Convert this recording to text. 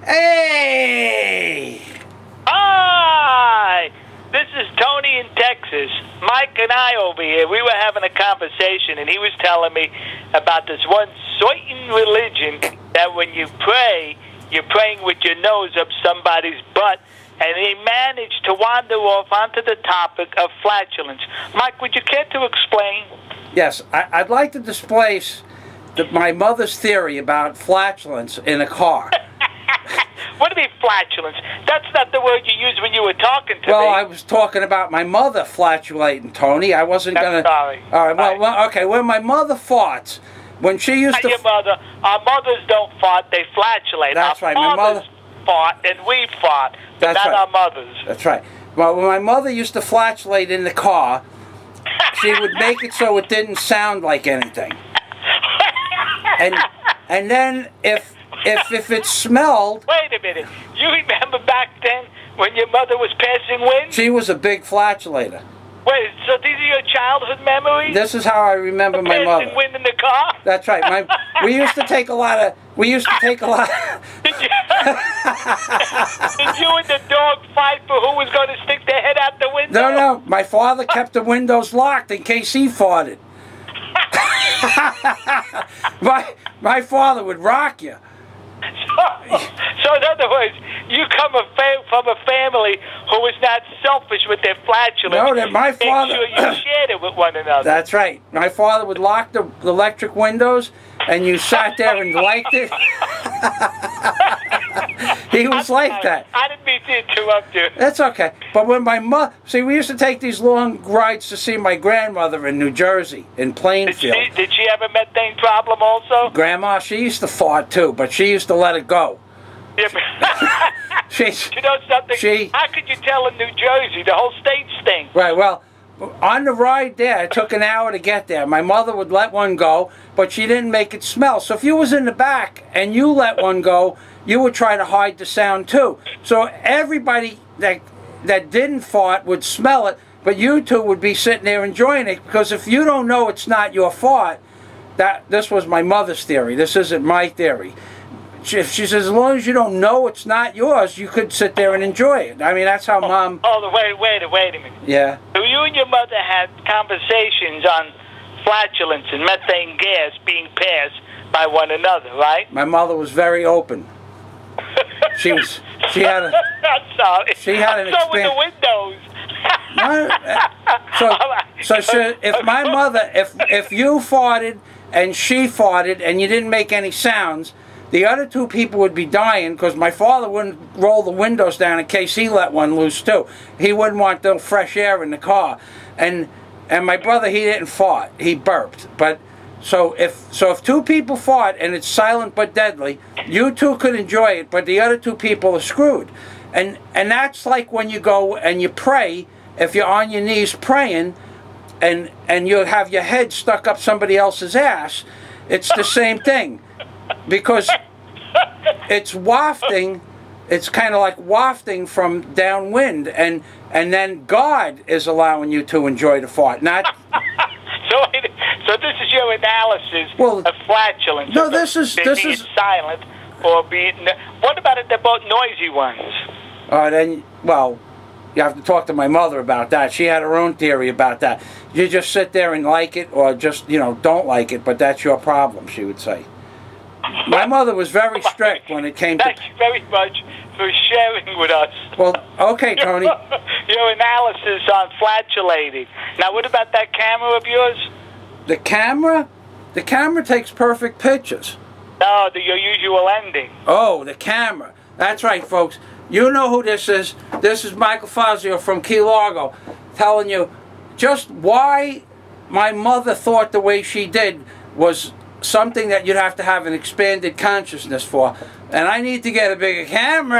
Hey! Hi! This is Tony in Texas. Mike and I over here, we were having a conversation, and he was telling me about this one certain religion that when you pray, you're praying with your nose up somebody's butt, and he managed to wander off onto the topic of flatulence. Mike, would you care to explain? Yes, I'd like to displace my mother's theory about flatulence in a car. What do you mean flatulence? That's not the word you used when you were talking to me. Well, I was talking about my mother flatulating, Tony. I wasn't going to... Sorry. All right, well, okay, when my mother farts, when she used to... Your mother, our mothers don't fart, they flatulate. That's right, my mother... fart and we fart, but not our mothers. That's right. Well, when my mother used to flatulate in the car, she would make it so it didn't sound like anything. And then if it smelled... Wait a minute. You remember back then when your mother was passing wind? She was a big flatulator. Wait, so these are your childhood memories? This is how I remember my mother. Passing wind in the car? That's right. We used to take a lot of... Did you and the dog fight for who was going to stick their head out the window? No. My father kept the windows locked in case he farted. my father would rock you. So in other words, you come from a family who was not selfish with their flatulence. No, my father... Make sure you shared it with one another. That's right. My father would lock the electric windows, and you sat there and liked it. He was like that. I didn't mean to interrupt you. That's okay. But when my mother... See, we used to take these long rides to see my grandmother in New Jersey, in Plainfield. Did she have a methane problem also? Grandma, she used to fart too, but she used to let it go. Yeah, you know something? How could you tell in New Jersey? The whole state stinks. Right, well, on the ride there, it took an hour to get there. My mother would let one go, but she didn't make it smell. So if you was in the back and you let one go, you would try to hide the sound too. So everybody that didn't fart would smell it, but you two would be sitting there enjoying it, because if you don't know it's not your fart, this was my mother's theory. This isn't my theory. She says, as long as you don't know it's not yours, you could sit there and enjoy it. I mean, that's how Mom... Oh, wait a minute. Yeah? So you and your mother had conversations on flatulence and methane gas being passed by one another, right? My mother was very open. She had a... I'm sorry. She had an with the windows. If my mother, if you farted and she farted and you didn't make any sounds, the other two people would be dying, because my father wouldn't roll the windows down in case he let one loose too. He wouldn't want no fresh air in the car. And my brother, he didn't fart. He burped. But so if two people fart and it's silent but deadly, you two could enjoy it, but the other two people are screwed. And that's like when you go and you pray, if you're on your knees praying and you have your head stuck up somebody else's ass, it's the same thing. Because it's wafting, it's kind of like wafting from downwind, and then God is allowing you to enjoy the fart, not... So this is your analysis of flatulence. No, this is silent or being... What about if they're both noisy ones? Then, well, you have to talk to my mother about that. She had her own theory about that. You just sit there and like it, or just, don't like it, but that's your problem, she would say. My mother was very strict when it came to... Thank you very much for sharing with us. Well, okay, Tony. Your analysis on flatulating. Now, what about that camera of yours? The camera? The camera takes perfect pictures. No, your usual ending. Oh, the camera. That's right, folks. You know who this is. This is Michael Fazio from Key Largo, telling you just why my mother thought the way she did was something that you'd have to have an expanded consciousness for. And I need to get a bigger camera.